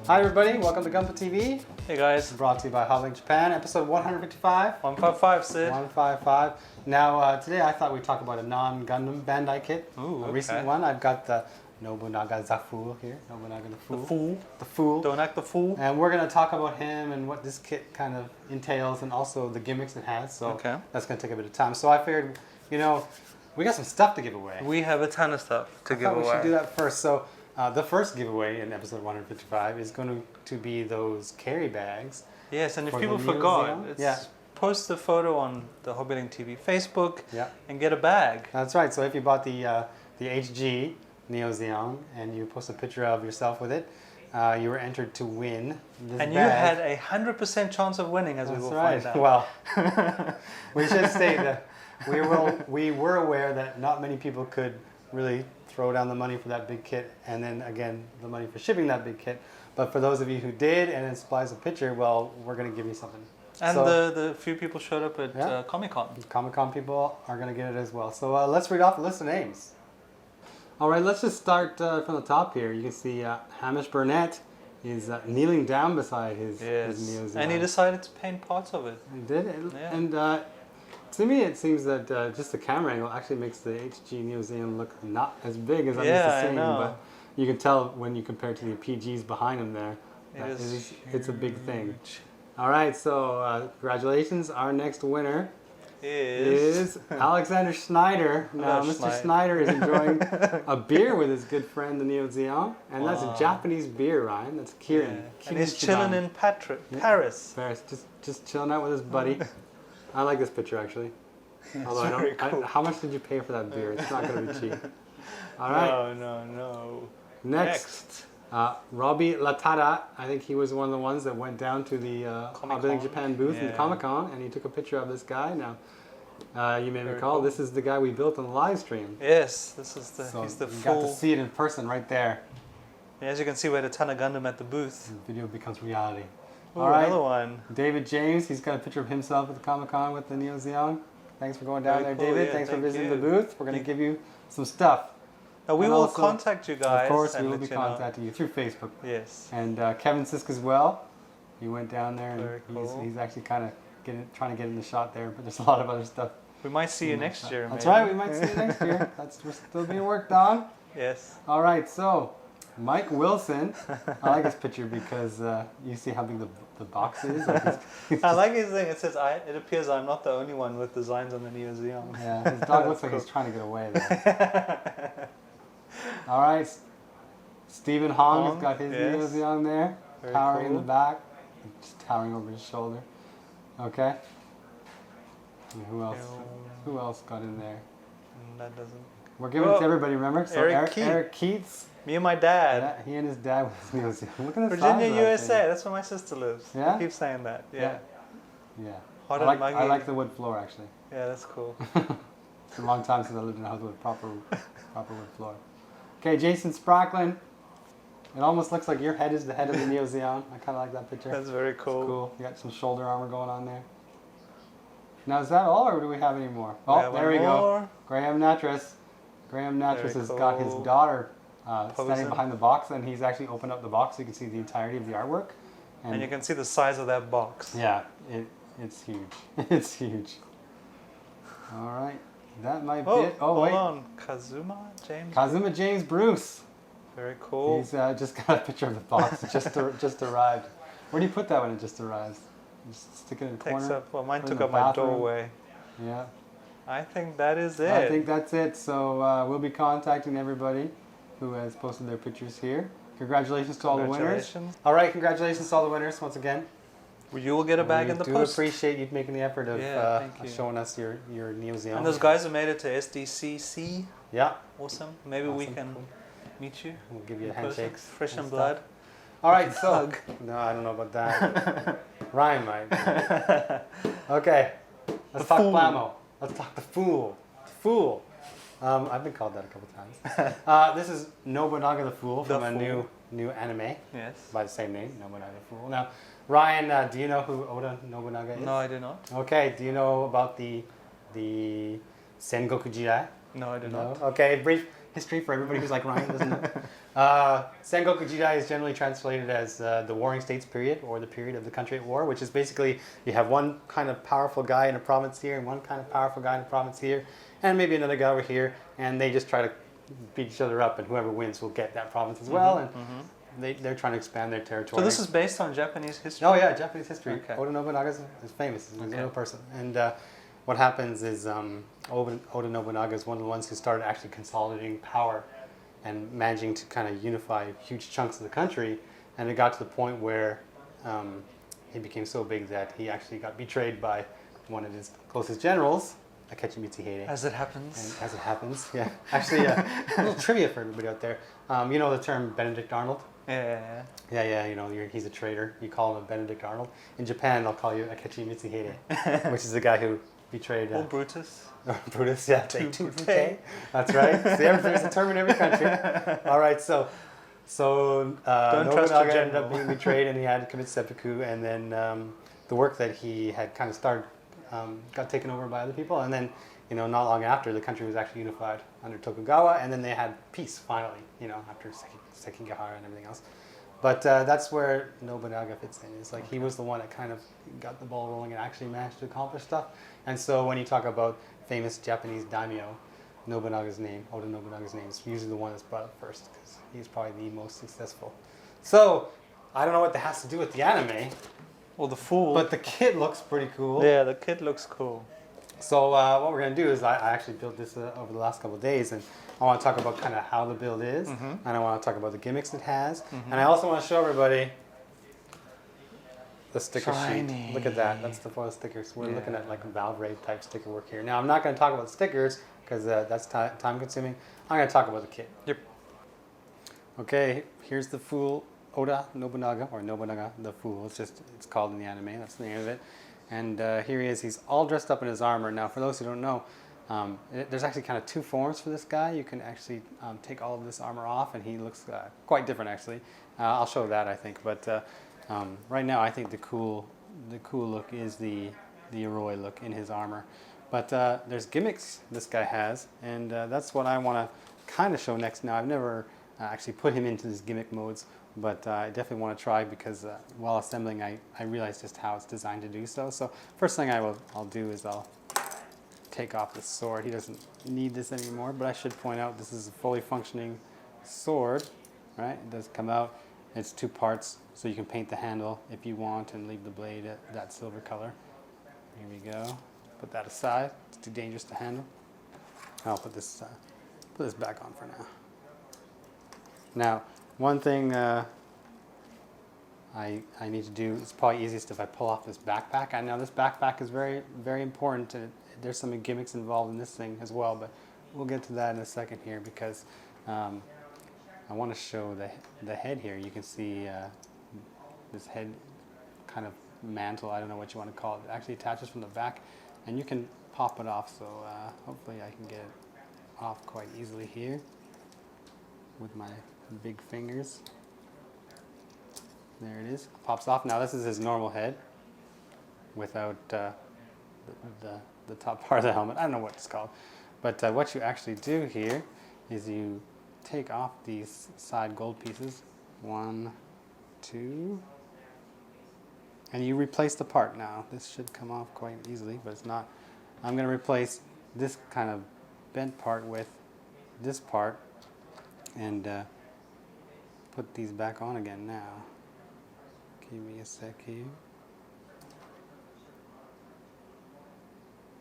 Hi everybody, welcome to Gunpla TV. Hey guys. Brought to you by HobbyLink Japan, episode 155. 155, Sid. 155. Now today I thought we'd talk about a non-Gundam Bandai kit. Ooh, a recent one. I've got the Nobunaga Fool here. Nobunaga the Fool. The Fool. Don't act the fool. And we're going to talk about him and what this kit kind of entails and also the gimmicks it has. So that's going to take a bit of time. So I figured, you know, we got some stuff to give away. We have a ton of stuff to give away. We should do that first. So the first giveaway in episode 155 is going to be those carry bags. Yes, and if people forgot, post the photo on the HobbyLink TV Facebook and get a bag. That's right. So if you bought the HG Neo-Zeong and you post a picture of yourself with it, you were entered to win this and bag. You had a 100% chance of winning, as we will find out. Well, we should state that we were aware that not many people could really throw down the money for that big kit, and then again the money for shipping that big kit. But for those of you who did, and it supplies a picture, well, we're going to give you something. And so, the few people showed up at Comic-Con. Comic-Con people are going to get it as well. So let's read off the list of names. All right, let's just start from the top here. You can see Hamish Burnett is kneeling down beside his Neo-Zeong. And he decided to paint parts of it. He did, and to me it seems that just the camera angle actually makes the HG Neo-Zeong look not as big as I'm used to seeing, but you can tell when you compare to the PGs behind him there. It's a big thing. All right, so congratulations. Our next winner is Alexander Schneider. Now, Mr. Schneider is enjoying a beer with his good friend, the Neo-Zeong. And that's a Japanese beer, Ryan. That's Kieran. And he's chilling in Paris. Just chilling out with his buddy. I like this picture, actually. Although cool. How much did you pay for that beer? It's not going to be cheap. All right. No. Next. Robbie Lotta, I think he was one of the ones that went down to the HobbyLink Japan booth in Comic-Con, and he took a picture of this guy. Now, you may recall, this is the guy we built on the live stream. Yes, he's the you got to see it in person right there. Yeah, as you can see, we had a ton of Gundam at the booth. The video becomes reality. Ooh, all right, another one. David James, he's got a picture of himself at the Comic-Con with the Neo-Zeong. Thanks for going down there, David. Yeah, Thanks for visiting the booth. We're going to give you some stuff. We will contact you guys. Of course, we will be contacting you through Facebook. Yes. And Kevin Sisk as well. He went down there and he's actually kind of trying to get in the shot there, but there's a lot of other stuff. We might see you next year. That's right, we might see you next year. We're still being worked on. Yes. All right, so Mike Wilson. I like this picture because you see how big the box is. I like his thing. It says, it appears I'm not the only one with designs on the Neo-Zeong. Yeah, his dog looks like he's trying to get away there. All right, Stephen Hong has got his Neo-Zeong there, towering in the back, just towering over his shoulder. Okay. And who else? Who else got in there? That doesn't. We're giving it to everybody, remember? So Eric Keats. Me and my dad. Yeah, he and his dad with his Neo-Zeong. Look at the Virginia, size of that USA. thing. That's where my sister lives. Yeah? I keep saying that. Yeah. I like the wood floor, actually. Yeah, that's cool. It's a long time since I lived in a house with proper wood floor. Okay, Jason Spracklin. It almost looks like your head is the head of the Neo-Zeong. I kind of like that picture. That's very cool. It's cool. You got some shoulder armor going on there. Now, is that all, or do we have any more? Oh, there we go. Graham Natras. Graham Natras has got his daughter standing behind the box, and he's actually opened up the box so you can see the entirety of the artwork. And you can see the size of that box. Yeah, it's huge. It's huge. All right. That might be it. Oh, wait. Hold on. Kazuma James Bruce. Very cool. He's just got a picture of the box. It just arrived. Where do you put that when it just arrives? Just stick it in the corner? Mine took up my doorway. Yeah. I think that is it. I think that's it. So we'll be contacting everybody who has posted their pictures here. Congratulations to all the winners. All right, congratulations to all the winners once again. You will get a bag in the post. We do appreciate you making the effort of showing us your Neo-Zeong. And those guys who made it to SDCC. Yeah. Awesome. Maybe we can meet you. We'll give you handshakes. Fresh and blood. All right, so. No, I don't know about that. Ryan might. Okay. Let's talk Plamo. Let's talk the Fool. The Fool. I've been called that a couple times. This is Nobunaga the Fool from a new anime. Yes. By the same name, Nobunaga the Fool. Now, Ryan, do you know who Oda Nobunaga is? No, I do not. Okay, do you know about the Sengoku Jidai? No, I do not. Okay, brief history for everybody who's like Ryan doesn't know. Sengoku Jidai is generally translated as the Warring States period, or the period of the country at war, which is basically you have one kind of powerful guy in a province here and one kind of powerful guy in a province here, and maybe another guy over here, and they just try to beat each other up, and whoever wins will get that province as well. And they're trying to expand their territory. So this is based on Japanese history? Oh yeah, Japanese history. Okay. Oda Nobunaga is famous. He's a real person. And what happens is Oda Nobunaga is one of the ones who started actually consolidating power and managing to kind of unify huge chunks of the country. And it got to the point where he became so big that he actually got betrayed by one of his closest generals, Akechi Mitsuhide. As it happens. And as it happens, yeah. Actually, a little trivia for everybody out there. You know the term Benedict Arnold? Yeah. Yeah, you know, he's a traitor. You call him a Benedict Arnold. In Japan, they'll call you Akechi Mitsuhide, which is the guy who betrayed... Or Brutus. Brutus, yeah. That's right. See, there's a term in every country. All right, so Nobunaga ended up being betrayed, and he had to commit seppuku, and then the work that he had kind of started got taken over by other people, and then, you know, not long after, the country was actually unified under Tokugawa, and then they had peace, finally, you know, after Sekigahara and everything else. But that's where Nobunaga fits in. It's like he was the one that kind of got the ball rolling and actually managed to accomplish stuff. And so when you talk about famous Japanese daimyo, Nobunaga's name, Oda Nobunaga's name, is usually the one that's brought up first, because he's probably the most successful. So, I don't know what that has to do with the anime. Well, the Fool. But the kit looks pretty cool. Yeah, the kit looks cool. So what we're going to do is I actually built this over the last couple of days, and I want to talk about kind of how the build is, and I want to talk about the gimmicks it has, and I also want to show everybody the sticker sheet. Look at that. That's the foil stickers. We're looking at like Valve Raid type sticker work here. Now, I'm not going to talk about stickers because that's time consuming. I'm going to talk about the kit. Yep. Okay, here's the Fool Oda Nobunaga, or Nobunaga the Fool. It's called in the anime. That's the name of it. And here he is. He's all dressed up in his armor. Now, for those who don't know, there's actually kind of two forms for this guy. You can actually take all of this armor off, and he looks quite different, actually. I'll show that, I think. But right now, I think the cool look is the Yoroi look in his armor. But there's gimmicks this guy has, and that's what I want to kind of show next. Now, I've never actually put him into these gimmick modes, but I definitely want to try because while assembling, I realized just how it's designed to do so. So first thing I'll do is I'll take off the sword. He doesn't need this anymore, but I should point out this is a fully functioning sword, right? It does come out. It's two parts, so you can paint the handle if you want and leave the blade at that silver color. Here we go. Put that aside. It's too dangerous to handle. I'll put this back on for now. Now, one thing I need to do, it's probably easiest if I pull off this backpack. I know this backpack is very, very important, and there's some gimmicks involved in this thing as well, but we'll get to that in a second here because I want to show the head here. You can see this head kind of mantle, I don't know what you want to call it. It actually attaches from the back, and you can pop it off, so hopefully I can get it off quite easily here with my big fingers. There it is. Pops off. Now this is his normal head without the top part of the helmet. I don't know what it's called. But what you actually do here is you take off these side gold pieces. 1, 2. And you replace the part now. This should come off quite easily, but it's not. I'm going to replace this kind of bent part with this part and put these back on again now. Give me a sec here.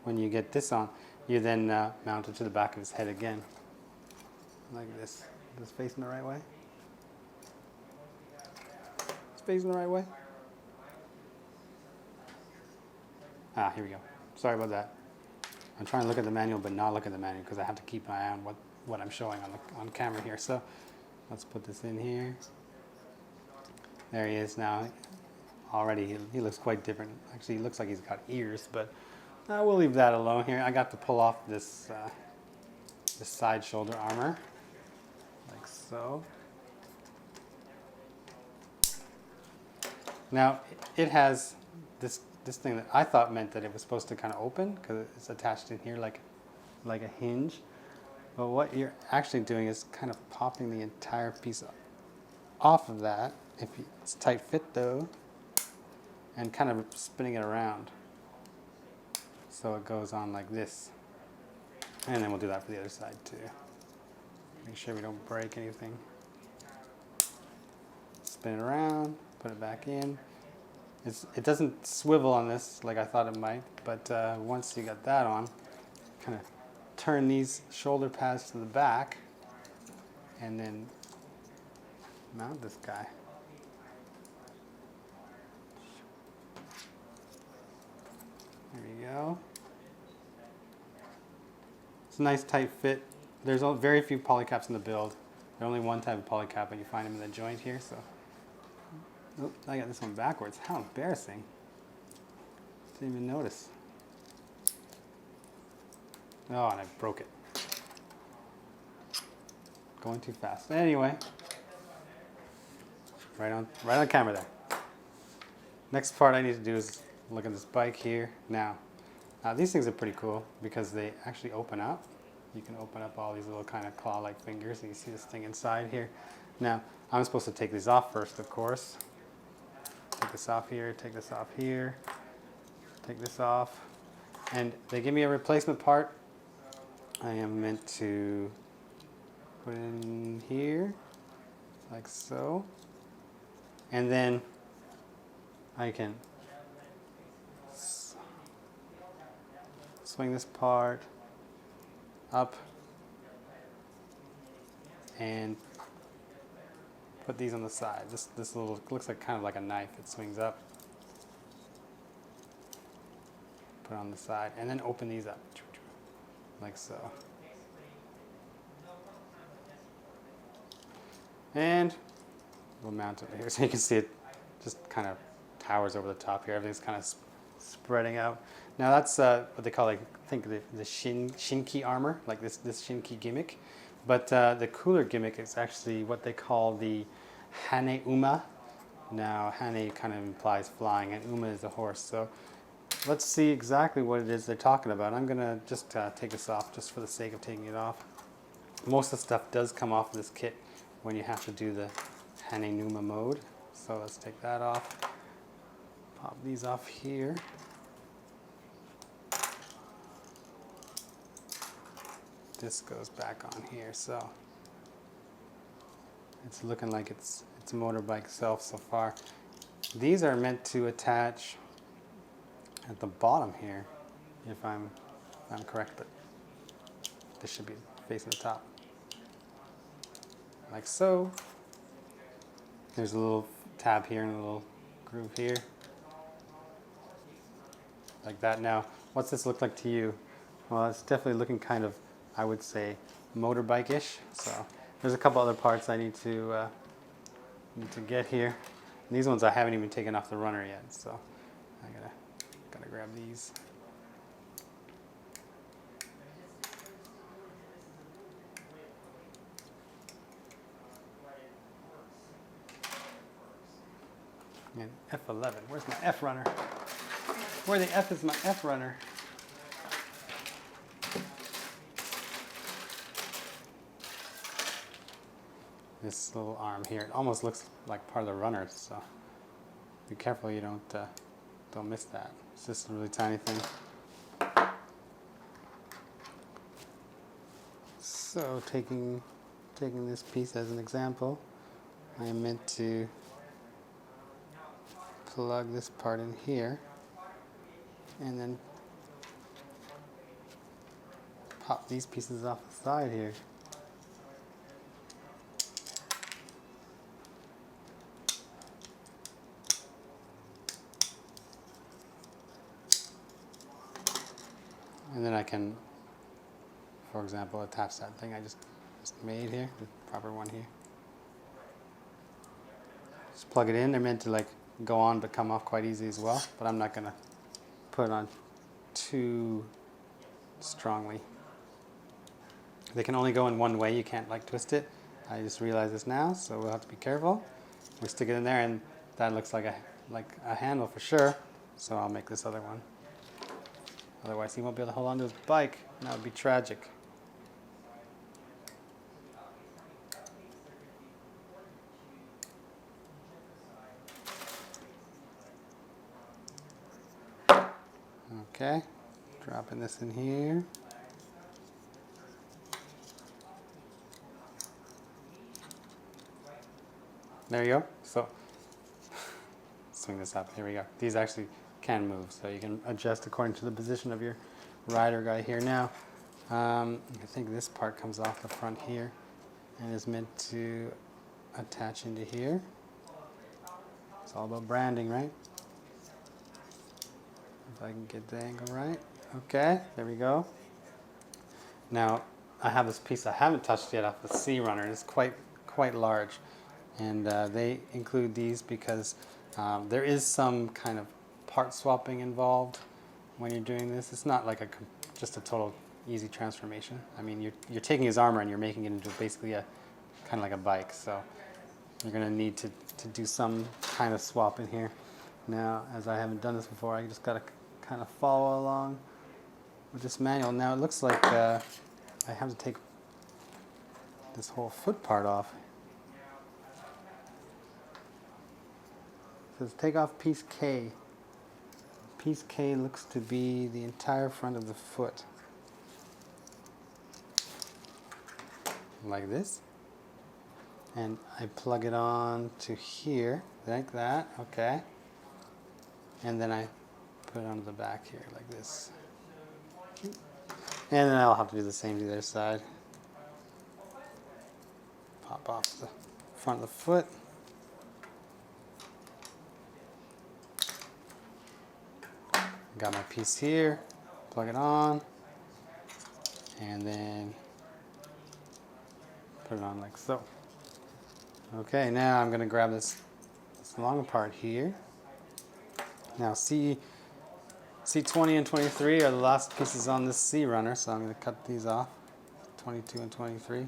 When you get this on, you then mount it to the back of his head again. Like this. Is this facing the right way? It's facing the right way? Ah, here we go. Sorry about that. I'm trying to look at the manual but not look at the manual because I have to keep an eye on what I'm showing on camera here. So let's put this in here. There he is now. Already he looks quite different. Actually, he looks like he's got ears, but we'll leave that alone here. I got to pull off this side shoulder armor, like so. Now, it has this thing that I thought meant that it was supposed to kind of open because it's attached in here like a hinge. But what you're actually doing is kind of popping the entire piece off of that, if it's tight fit though, and kind of spinning it around. So it goes on like this. And then we'll do that for the other side too. Make sure we don't break anything. Spin it around, put it back in. It doesn't swivel on this like I thought it might, but once you got that on, kind of turn these shoulder pads to the back and then mount this guy. There you go. It's a nice tight fit. There's very few polycaps in the build. There's only one type of polycap, and you find them in the joint here. So, oh, I got this one backwards. How embarrassing! Didn't even notice. Oh, and I broke it. Going too fast. Anyway, right on camera there. Next part I need to do is look at this bike here. Now these things are pretty cool because they actually open up. You can open up all these little kind of claw-like fingers, and you see this thing inside here. Now, I'm supposed to take these off first, of course. Take this off here, take this off here, take this off. And they give me a replacement part. I am meant to put it in here, like so. And then I can swing this part up and put these on the side. This little looks like kind of like a knife. It swings up. Put it on the side and then open these up like so. And we'll mount it here so you can see it just kind of towers over the top here. Everything's kind of spreading out. Now that's what they call, like, I think the Shinki armor, like this Shinki gimmick. But the cooler gimmick is actually what they call the Hane Uma. Now Hane kind of implies flying, and Uma is a horse. So let's see exactly what it is they're talking about. I'm gonna just take this off just for the sake of taking it off. Most of the stuff does come off of this kit when you have to do the Hane Uma mode. So let's take that off. Pop these off here. This goes back on here, so it's looking like it's a motorbike self so far. These are meant to attach at the bottom here, if I'm correct, but this should be facing the top, like so. There's a little tab here and a little groove here, like that. Now, what's this look like to you? Well, it's definitely looking kind of, I would say, motorbike-ish. So there's a couple other parts I need to get here. And these ones I haven't even taken off the runner yet, so I gotta grab these. And F11. Where's my F runner? Where the F is my F runner? This little arm here, it almost looks like part of the runner, so be careful you don't miss that. It's just a really tiny thing. So taking this piece as an example, I am meant to plug this part in here and then pop these pieces off the side here. And then I can, for example, attach that thing I just made here, the proper one here. Just plug it in. They're meant to like go on but come off quite easy as well, but I'm not gonna put it on too strongly. They can only go in one way. You can't like twist it. I just realized this now, so we'll have to be careful. We stick it in there, and that looks like a handle for sure. So I'll make this other one. Otherwise, he won't be able to hold on to his bike. That would be tragic. Okay, dropping this in here. There you go. So, swing this up. Here we go. These actually can move, so you can adjust according to the position of your rider guy here. Now, I think this part comes off the front here and is meant to attach into here. It's all about branding, right? If I can get the angle right. Okay, there we go. Now, I have this piece I haven't touched yet off the C runner. It's quite large. And they include these because there is some kind of part swapping involved when you're doing this. It's not like just a total easy transformation. I mean, you're taking his armor and you're making it into basically a kind of like a bike. So you're going to need to do some kind of swap in here. Now, as I haven't done this before, I just got to kind of follow along with this manual. Now, it looks like I have to take this whole foot part off. It says take off piece K. Piece K looks to be the entire front of the foot. Like this. And I plug it on to here, like that, okay. And then I put it onto the back here, like this. And then I'll have to do the same to the other side. Pop off the front of the foot. Got my piece here, plug it on, and then put it on like so. Okay, now I'm going to grab this long part here. Now C20 and 23 are the last pieces on this C runner, so I'm going to cut these off, 22 and 23.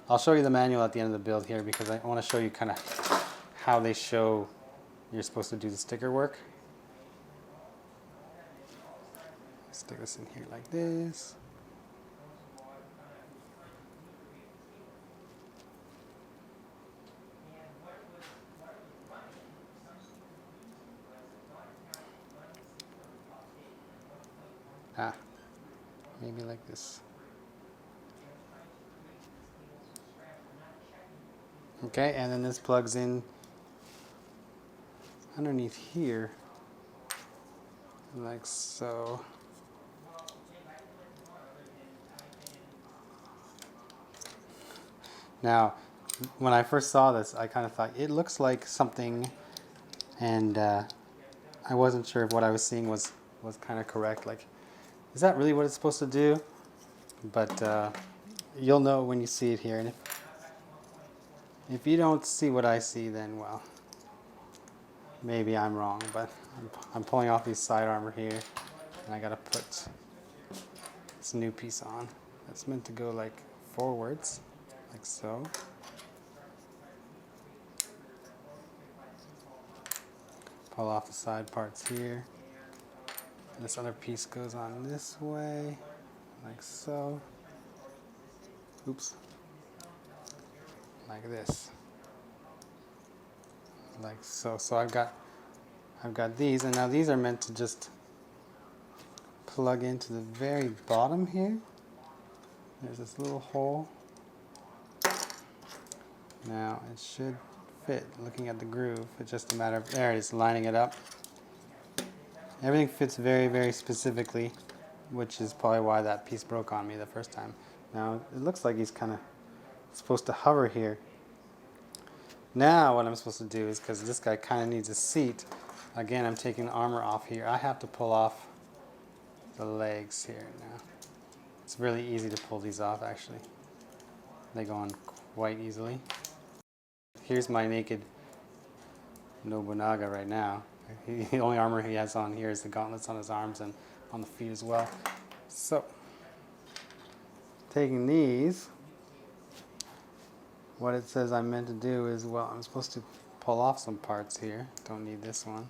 I'll show you the manual at the end of the build here because I want to show you kind of how they show you're supposed to do the sticker work. Stick this in here like this. Maybe like this. Okay, and then this plugs in underneath here, like so. Now, when I first saw this, I kind of thought it looks like something, and I wasn't sure if what I was seeing was kind of correct. Like, is that really what it's supposed to do? But you'll know when you see it here. And if you don't see what I see, then, well, maybe I'm wrong. But I'm pulling off these side armor here, and I got to put this new piece on. That's meant to go like forwards, like so. Pull off the side parts here. This other piece goes on this way, like so. Oops. Like this. Like so. So I've got these, and now these are meant to just plug into the very bottom here. There's this little hole. Now it should fit, looking at the groove. It's just a matter of, there it is, lining it up. Everything fits very, very specifically, which is probably why that piece broke on me the first time. Now, it looks like he's kind of supposed to hover here. Now, what I'm supposed to do is, because this guy kind of needs a seat, again, I'm taking the armor off here. I have to pull off the legs here now. It's really easy to pull these off, actually. They go on quite easily. Here's my naked Nobunaga right now. The only armor he has on here is the gauntlets on his arms and on the feet as well. So, taking these, what it says I'm meant to do is, well, I'm supposed to pull off some parts here. Don't need this one.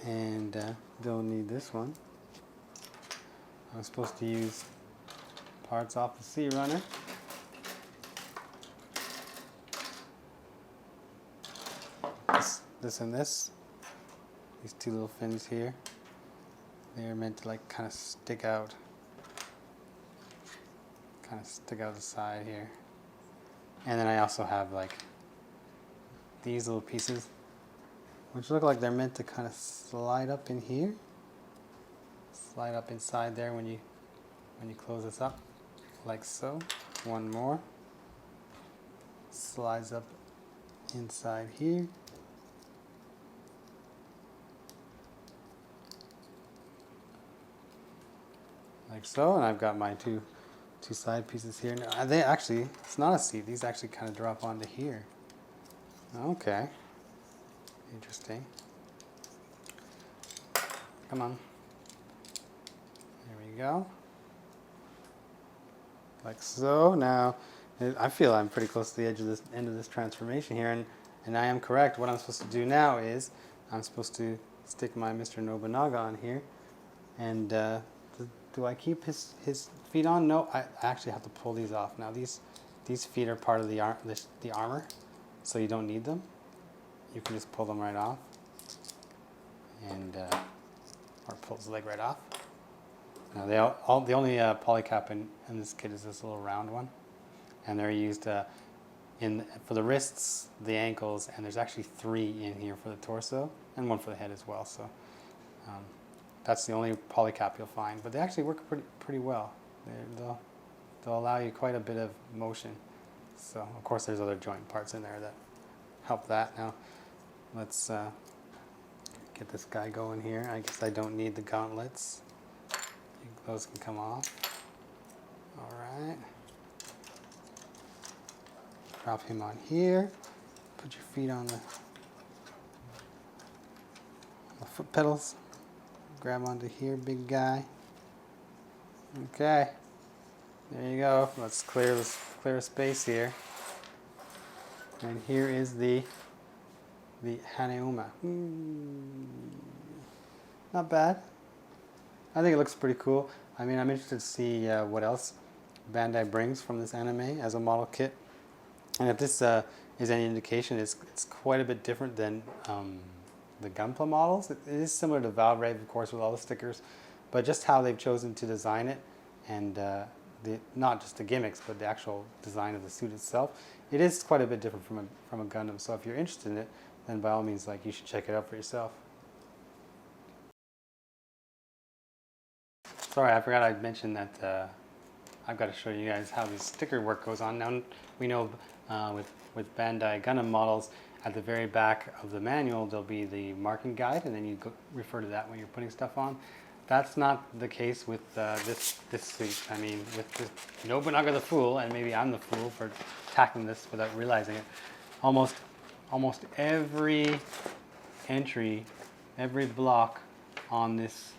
And don't need this one. I'm supposed to use parts off the C runner. this and this. These two little fins here. They're meant to like kind of stick out. Kind of stick out the side here. And then I also have like these little pieces, which look like they're meant to kind of slide up in here. Slide up inside there when you close this up, like so. One more. Slides up inside here. Like so, and I've got my two side pieces here. Now, they actually, it's not a seat, these actually kind of drop onto here. Okay. Interesting. Come on. There we go. Like so. Now, I feel I'm pretty close to the edge of this end of this transformation here, and I am correct. What I'm supposed to do now is I'm supposed to stick my Mr. Nobunaga on here, and do I keep his feet on? No, I actually have to pull these off. Now these feet are part of the armor, so you don't need them. You can just pull them right off, and or pull his leg right off. Now the only polycap in this kit is this little round one, and they're used for the wrists, the ankles, and there's actually 3 in here for the torso, and 1 for the head as well. So that's the only polycap you'll find, but they actually work pretty well. They'll allow you quite a bit of motion. So of course there's other joint parts in there that help that. Now let's get this guy going here. I guess I don't need the gauntlets. Those can come off. All right. Drop him on here. Put your feet on the foot pedals. Grab onto here, big guy. Okay. There you go. Let's clear a space here. And here is the Haneuma. Not bad. I think it looks pretty cool. I mean, I'm interested to see what else Bandai brings from this anime as a model kit. And if this is any indication, it's quite a bit different than the Gunpla models. It is similar to Valrave, of course, with all the stickers, but just how they've chosen to design it, and not just the gimmicks, but the actual design of the suit itself, it is quite a bit different from a Gundam. So if you're interested in it, then by all means, like, you should check it out for yourself. Sorry, I forgot I'd mention that I've got to show you guys how the sticker work goes on. Now, we know with Bandai Gundam models, at the very back of the manual, there'll be the marking guide, and then you refer to that when you're putting stuff on. That's not the case with this suit. I mean, with this Nobunaga the Fool, and maybe I'm the fool for tackling this without realizing it, almost every entry, every block on this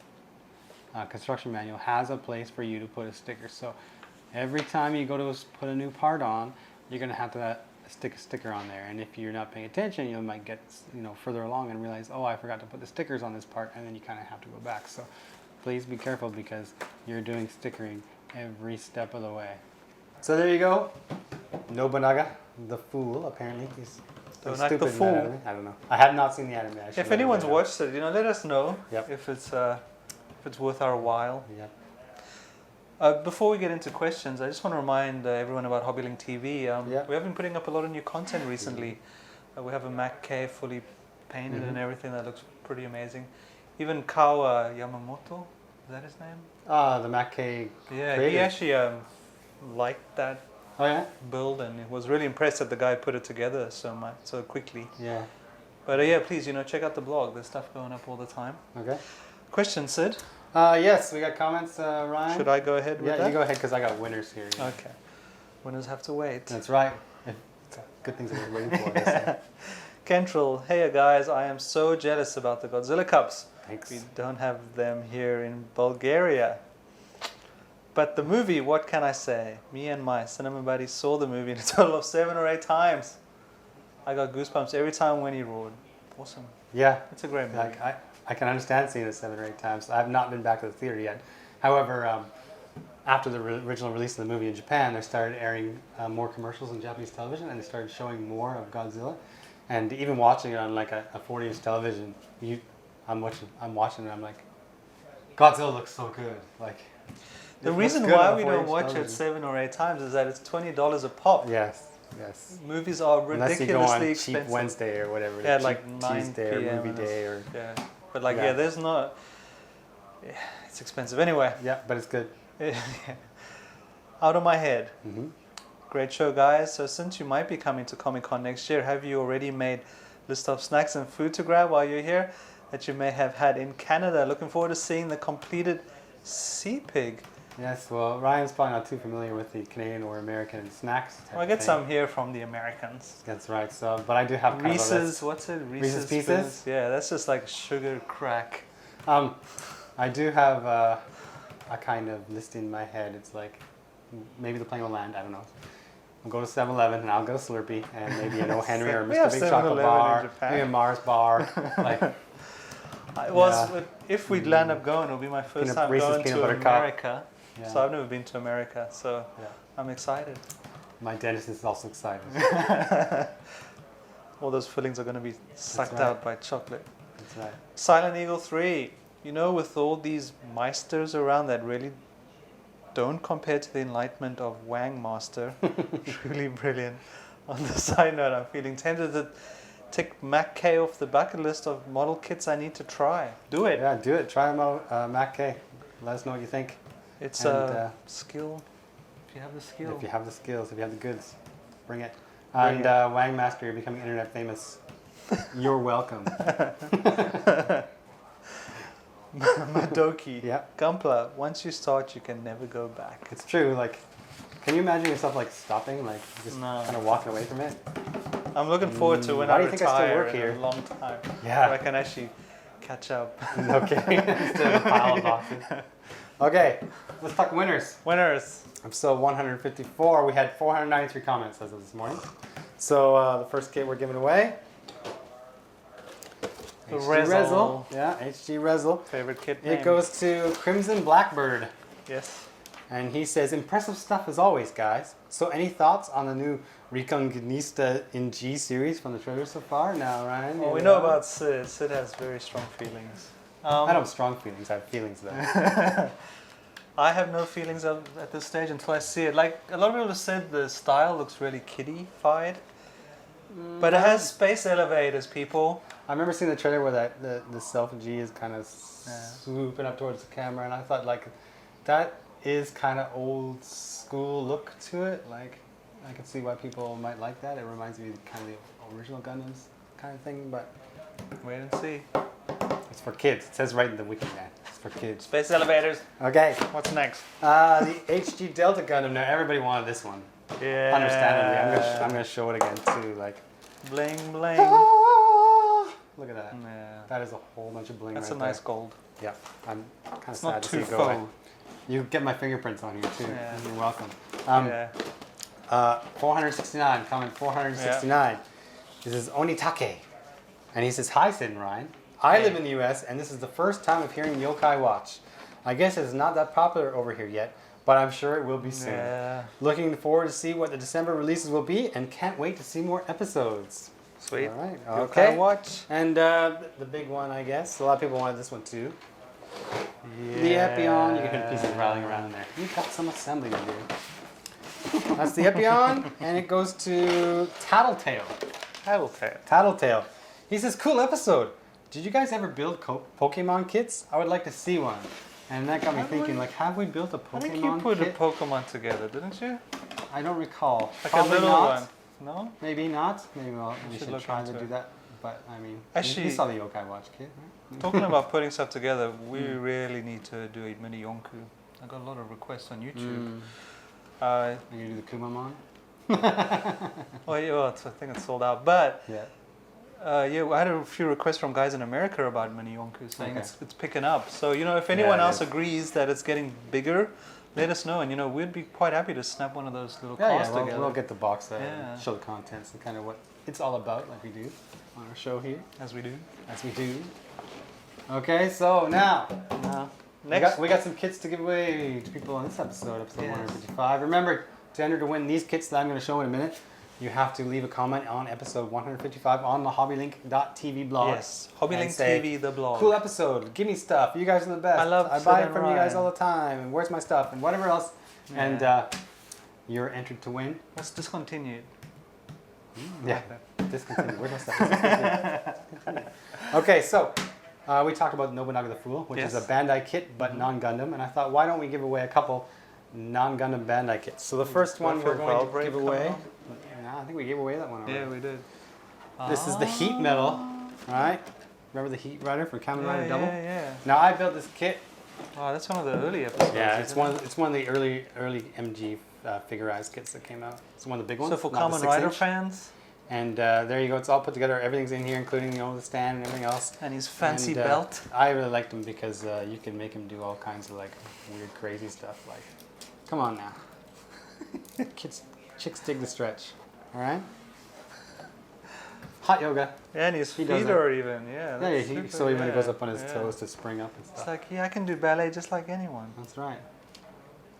construction manual has a place for you to put a sticker. So every time you go to put a new part on, you're going to have to stick a sticker on there, and if you're not paying attention, you might get further along and realize, oh, I forgot to put the stickers on this part, and then you kind of have to go back. So please be careful, because you're doing stickering every step of the way. So there you go, Nobunaga the Fool. Apparently he's stupid the Fool. In that anime. I don't know. I have not seen the anime. If anyone's watched it, let us know. Yep. If it's worth our while. Yep. Before we get into questions, I just want to remind everyone about HobbyLink TV. We have been putting up a lot of new content recently. We have a Mac K fully painted and everything that looks pretty amazing. Even Kawa Yamamoto, is that his name? The Mac K. Yeah, creator. he actually liked that build, and was really impressed that the guy put it together so quickly. Yeah. But please, check out the blog. There's stuff going up all the time. Okay. Question, Sid? Yes, we got comments, Ryan. Should I go ahead with that? Yeah, you go ahead, because I got winners here. Yeah. Okay. Winners have to wait. That's right. Good things that we're waiting for. I guess. Kentrell, hey guys, I am so jealous about the Godzilla Cups. Thanks. We don't have them here in Bulgaria. But the movie, what can I say? Me and my cinema buddy saw the movie in a total of 7 or 8 times. I got goosebumps every time when he roared. Awesome. Yeah. It's a great movie. I can understand seeing it 7 or 8 times. I have not been back to the theater yet. However, after the original release of the movie in Japan, they started airing more commercials on Japanese television, and they started showing more of Godzilla. And even watching it on like a 40-inch television, I'm watching it. I'm like, Godzilla looks so good. Like, the reason why we don't watch it 7 or 8 times is that it's $20 a pop. Yes. Movies are ridiculously expensive. Unless you go on expensive. Cheap Wednesday or whatever. Yeah, like 9 Tuesday p.m. or movie day or. Yeah, but like there's not. Yeah, it's expensive anyway. Yeah, but it's good. Out of my head. Mm-hmm. Great show, guys. So since you might be coming to Comic-Con next year, have you already made list of snacks and food to grab while you're here that you may have had in Canada? Looking forward to seeing the completed Sea Pig. Yes, well, Ryan's probably not too familiar with the Canadian or American snacks. Well, I get some here from the Americans. That's right. So, but I do have kind Reese's. of a list. What's it? Reese's Pieces. Spoons? Yeah, that's just like sugar crack. I do have a kind of list in my head. It's like maybe the plane will land. I don't know. I'll go to 7-Eleven and I'll get a Slurpee and maybe an O. Henry or Mr. Big Chocolate Bar, maybe a Mars bar. Like, if we'd land up going, it'll be my first time going to America. Yeah. So I've never been to America, so I'm excited. My dentist is also excited. All those fillings are going to be sucked out by chocolate. That's right. Silent Eagle 3. You know, with all these meisters around that really don't compare to the enlightenment of Wang Master. Truly brilliant. On the side note, I'm feeling tempted to tick Mac K off the bucket list of model kits I need to try. Do it. Yeah, do it. Try them out, Mac K. Let us know what you think. It's a skill. If you have the skill. If you have the skills, if you have the goods, bring it. And Wang Master, you're becoming internet famous. You're welcome. Madoki. Yeah. Gunpla. Once you start, you can never go back. It's true. Like, can you imagine yourself like stopping, like just kind of walking away from it? I'm looking forward to when I retire I still work here? in a long time. Yeah. Where I can actually catch up. Okay. Instead of a pile of boxes. Okay. Let's talk winners. Winners. Episode 154. We had 493 comments as of this morning. So the first kit we're giving away. The HG Rezzle. Yeah, HG Rezzle. Favorite kit name. It goes to Crimson Blackbird. Yes. And he says, impressive stuff as always, guys. So any thoughts on the new Reconquista in G series from the trailer so far? Now, Ryan? Well, we know about Sid. Sid has very strong feelings. I don't have strong feelings. I have feelings, though. I have no feelings at this stage until I see it. Like, a lot of people have said the style looks really kiddie-fied. But it has space elevators, people. I remember seeing the trailer where the Self G is kind of swooping up towards the camera, and I thought, like, that is kind of old school look to it. Like, I can see why people might like that. It reminds me of kind of the original Gundams kind of thing, but wait and see. It's for kids. It says right in the wiki, man. It's for kids. Space elevators. Okay. What's next? The HG Delta Gundam. Now everybody wanted this one. Yeah. Understandably, I'm gonna show it again too. Like, bling bling. Look at that. Yeah. That is a whole bunch of bling. That's right a nice there. gold. Yeah. I'm kind of It's sad not to see too it go away. faux. You get my fingerprints on here too. Yeah. You're welcome. 469. Comment 469. This is Onitake, and he says, "Hi, Sid and Ryan. I live in the U.S. and this is the first time of hearing Yokai Watch. I guess it's not that popular over here yet, but I'm sure it will be soon. Yeah. Looking forward to see what the December releases will be and can't wait to see more episodes." Sweet. All right. Okay. Okay. Watch. And the big one, I guess. A lot of people wanted this one too. Yeah. The Epion. You can hear pieces rattling around in there. You've got some assembly to do. That's the Epion, and it goes to Tattletale. Tattletale. He says, "Cool episode. Did you guys ever build Pokemon kits? I would like to see one." And that got me thinking, like, have we built a Pokemon kit? I think you put a Pokemon together, didn't you? I don't recall. Like Probably a little not. one. No? Maybe not. Maybe we should try to into do it. that. But, I mean, Actually, you saw the Yokai Watch kit, right? Talking about putting stuff together, we really need to do a mini Yonku. I got a lot of requests on YouTube. Are you going to do the Kumamon? I think it's sold out. But Yeah. I had a few requests from guys in America about mini Yonku, saying it's picking up. So, if anyone else agrees that it's getting bigger, let us know. And, we'd be quite happy to snap one of those little cars together. We'll get the box there and show the contents and kind of what it's all about, like we do on our show here. As we do. Okay, so now Next. we got some kits to give away to people on this episode 155. Remember to enter to win these kits that I'm going to show in a minute. you have to leave a comment on episode 155 on the HobbyLink.tv blog. Yes, HobbyLink TV, the blog. Cool episode. Give me stuff. You guys are the best. I buy it from you guys all the time. And where's my stuff? And whatever else. Yeah. And you're entered to win. Let's discontinue. Yeah. Discontinue. Where's my stuff? Okay, so we talked about Nobunaga the Fool, which is a Bandai kit, but non-Gundam. And I thought, why don't we give away a couple non-Gundam Bandai kits? So the first one we're going to give away. No, I think we gave away that one already. Yeah, we did. This is the Heat Metal. All right. Remember the Heat Rider for Kamen Rider Double? Yeah. Now I built this kit. Oh, that's one of the early episodes. Yeah, it's one of the early MG figurized kits that came out. It's one of the big ones. So for Kamen Rider fans. And there you go. It's all put together. Everything's in here, including the stand and everything else. And his fancy belt. I really liked him because you can make him do all kinds of like weird, crazy stuff. Like, come on now, chicks dig the stretch. All right. Hot yoga. Yeah, and his feet are even. Yeah. So when he goes up on his toes to spring up and stuff. It's like, I can do ballet just like anyone. That's right.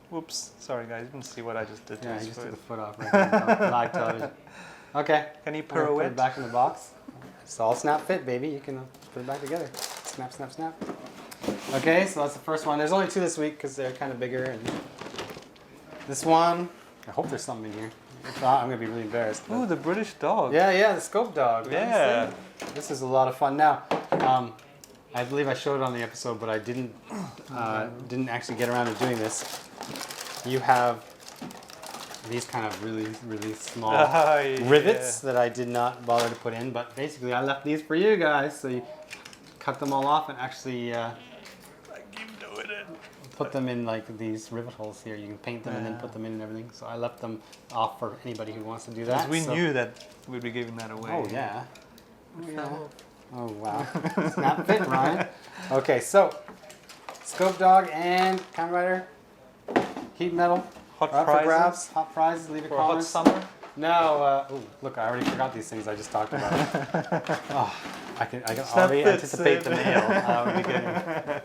Whoops. Sorry, guys. You didn't see what I just did. Yeah, he just took the foot off right now. Live television. Okay. Can you pirouette? Put it back in the box. It's all snap fit, baby. You can put it back together. Snap, snap, snap. Okay, so that's the first one. There's only 2 this week because they're kind of bigger. And this one, I hope there's something in here. If not, I'm going to be really embarrassed. Ooh, the British dog. Yeah, the scope dog. Yeah. This is a lot of fun. Now, I believe I showed it on the episode, but I didn't actually get around to doing this. You have these kind of really, really small rivets that I did not bother to put in, but basically I left these for you guys, so you cut them all off and actually put them in like these rivet holes here. You can paint them and then put them in and everything. So I left them off for anybody who wants to do that. Because we knew that we'd be giving that away. Oh yeah. Oh wow. Snap fit, Ryan. Okay, so Scope Dog and Kamen Rider, Heat Metal. Hot prizes. For grabs. Hot prizes. Leave a comment. Hot summer. No. Look, I already forgot these things I just talked about. I can already anticipate the mail.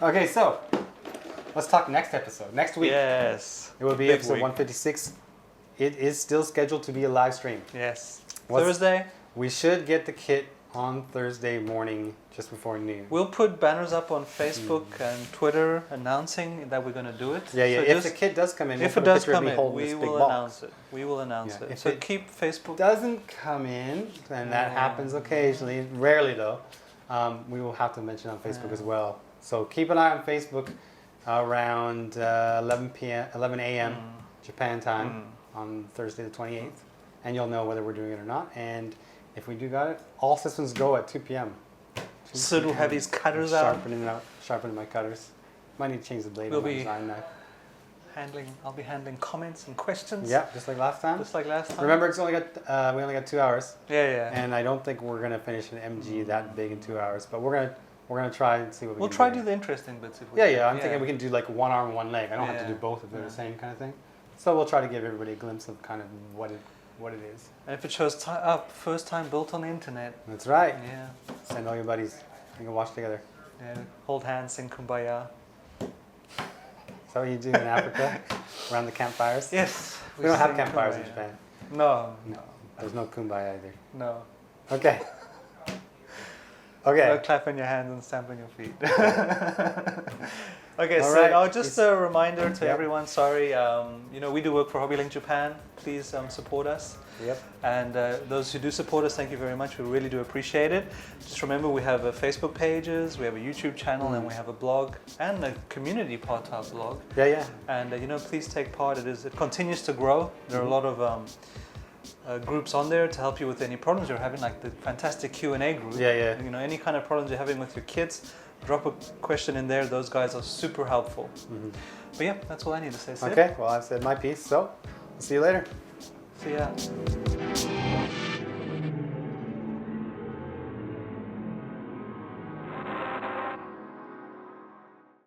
Okay, so let's talk next episode. Next week. Yes. It will be episode 156. It is still scheduled to be a live stream. Yes. Thursday. We should get the kit on Thursday morning, just before noon. We'll put banners up on Facebook and Twitter announcing that we're going to do it. Yeah. So if the kit does come in, if it does come in, we will announce it. We will announce it. So keep Facebook. Doesn't come in, and that happens occasionally, rarely though. We will have to mention on Facebook as well. So keep an eye on Facebook around 11 a.m. Japan time on Thursday the 28th, and you'll know whether we're doing it or not. And if we do got it, all systems go at 2 p.m. Sid will have his cutters out. Sharpening my cutters. Might need to change the blade on my design knife. I'll be handling comments and questions. Yeah, just like last time. Remember, we only got 2 hours. Yeah. And I don't think we're gonna finish an MG that big in 2 hours, but we're gonna try and see what we'll try to do the interesting bits. If we I'm thinking we can do like 1 arm, 1 leg. I don't have to do both if they're the same kind of thing. So we'll try to give everybody a glimpse of kind of what it is. And if it shows up, first time built on the internet. That's right. Yeah. Send all your buddies. We can watch together. Yeah. Hold hands, sing Kumbaya. Is that what you do in Africa? Around the campfires? Yes. We don't have campfires in Japan. No. There's no Kumbaya either. No. Okay. Okay. No clapping your hands and stamping your feet. Okay, so just a reminder to everyone, sorry, we do work for HobbyLink Japan. Please support us. Yep. And those who do support us, thank you very much. We really do appreciate it. Just remember, we have Facebook pages, we have a YouTube channel, and we have a blog and a community part to our blog. Yeah. And please take part. It continues to grow. There are a lot of groups on there to help you with any problems you're having, like the fantastic Q&A group. Yeah. Any kind of problems you're having with your kids, drop a question in there. Those guys are super helpful. But yeah, that's all I need to say. Okay, well, I've said my piece, so see you later. See ya.